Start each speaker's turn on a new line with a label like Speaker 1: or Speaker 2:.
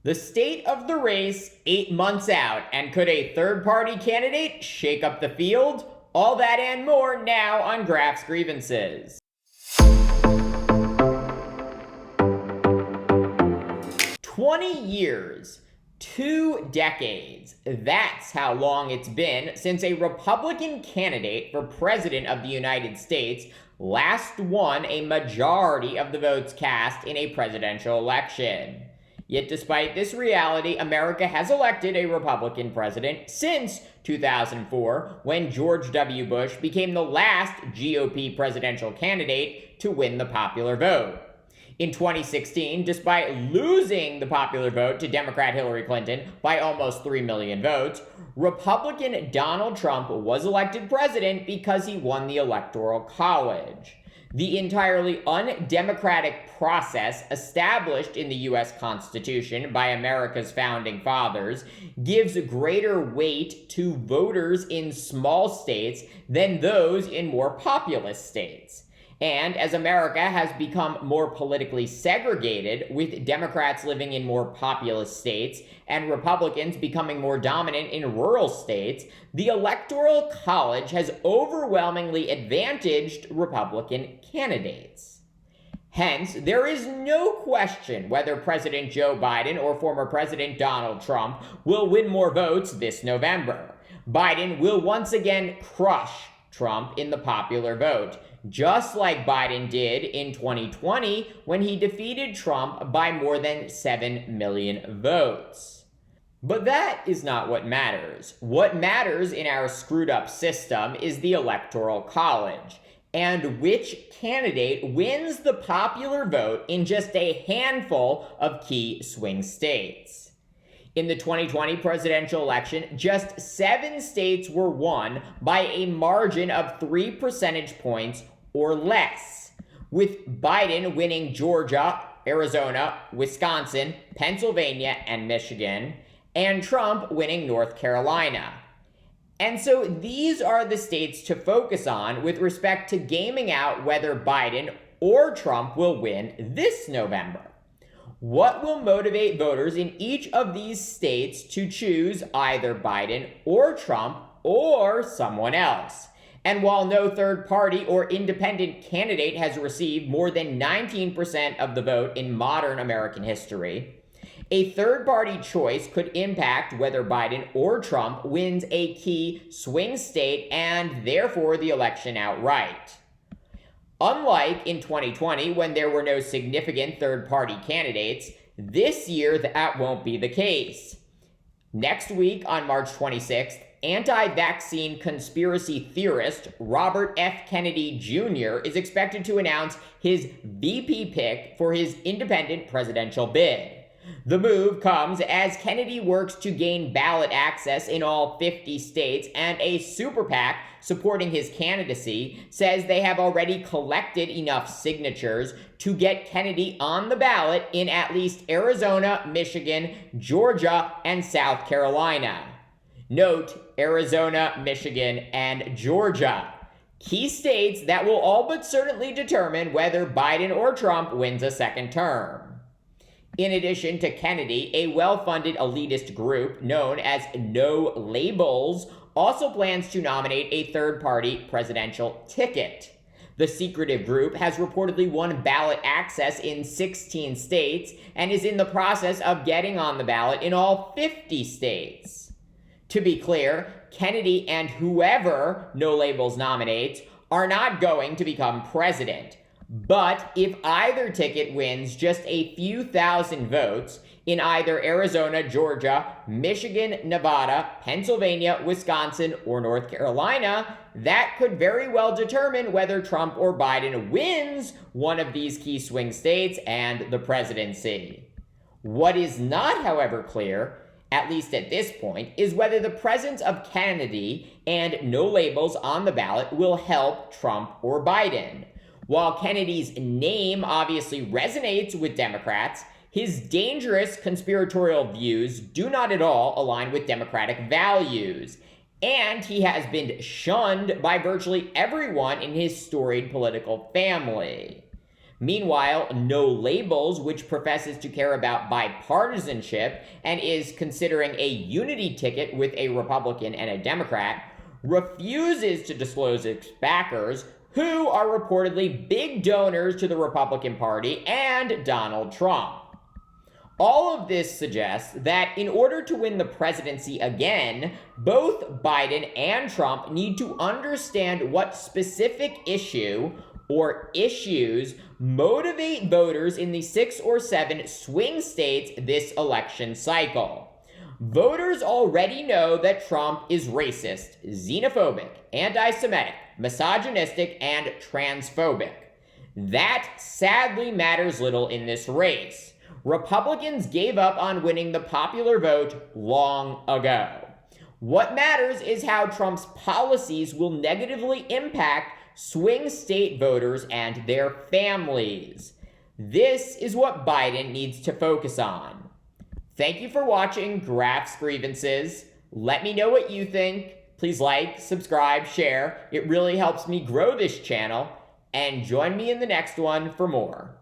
Speaker 1: The state of the race 8 months out, and could a third-party candidate shake up the field? All that and more now on Graf's Grievances. 20 years, 2 decades. That's how long it's been since a Republican candidate for President of the United States last won a majority of the votes cast in a presidential election. Yet despite this reality, America has elected a Republican president since 2004, when George W. Bush became the last GOP presidential candidate to win the popular vote. In 2016, despite losing the popular vote to Democrat Hillary Clinton by almost 3 million votes, Republican Donald Trump was elected president because he won the Electoral College. The entirely undemocratic process established in the U.S. Constitution by America's founding fathers gives greater weight to voters in small states than those in more populous states. And as America has become more politically segregated, with Democrats living in more populous states and Republicans becoming more dominant in rural states, the Electoral College has overwhelmingly advantaged Republican candidates. Hence, there is no question whether President Joe Biden or former President Donald Trump will win more votes this November. Biden will once again crush Trump in the popular vote, just like Biden did in 2020 when he defeated Trump by more than 7 million votes. But that is not what matters. What matters in our screwed up system is the Electoral College, and which candidate wins the popular vote in just a handful of key swing states. In the 2020 presidential election, just 7 states were won by a margin of 3 percentage points or less, with Biden winning Georgia, Arizona, Wisconsin, Pennsylvania, and Michigan, and Trump winning North Carolina. And so these are the states to focus on with respect to gaming out whether Biden or Trump will win this November. What will motivate voters in each of these states to choose either Biden or Trump or someone else? And while no third party or independent candidate has received more than 19% of the vote in modern American history, a third party choice could impact whether Biden or Trump wins a key swing state and therefore the election outright. Unlike in 2020, when there were no significant third-party candidates, this year that won't be the case. Next week, on March 26th, anti-vaccine conspiracy theorist Robert F. Kennedy Jr. is expected to announce his VP pick for his independent presidential bid. The move comes as Kennedy works to gain ballot access in all 50 states, and a super PAC supporting his candidacy says they have already collected enough signatures to get Kennedy on the ballot in at least Arizona, Michigan, Georgia, and South Carolina. Note, Arizona, Michigan, and Georgia. Key states that will all but certainly determine whether Biden or Trump wins a second term. In addition to Kennedy, a well-funded elitist group known as No Labels also plans to nominate a third-party presidential ticket. The secretive group has reportedly won ballot access in 16 states and is in the process of getting on the ballot in all 50 states. To be clear, Kennedy and whoever No Labels nominates are not going to become president. But if either ticket wins just a few thousand votes in either Arizona, Georgia, Michigan, Nevada, Pennsylvania, Wisconsin, or North Carolina, that could very well determine whether Trump or Biden wins one of these key swing states and the presidency. What is not, however, clear, at least at this point, is whether the presence of Kennedy and No Labels on the ballot will help Trump or Biden. While Kennedy's name obviously resonates with Democrats, his dangerous conspiratorial views do not at all align with Democratic values, and he has been shunned by virtually everyone in his storied political family. Meanwhile, No Labels, which professes to care about bipartisanship and is considering a unity ticket with a Republican and a Democrat, refuses to disclose its backers, who are reportedly big donors to the Republican Party and Donald Trump. All of this suggests that in order to win the presidency again, both Biden and Trump need to understand what specific issue or issues motivate voters in the 6 or 7 swing states this election cycle. Voters already know that Trump is racist, xenophobic, anti-Semitic, misogynistic, and transphobic. That sadly matters little in this race. Republicans gave up on winning the popular vote long ago. What matters is how Trump's policies will negatively impact swing state voters and their families. This is what Biden needs to focus on. Thank you for watching Graph's Grievances. Let me know what you think. Please like, subscribe, share. It really helps me grow this channel. And join me in the next one for more.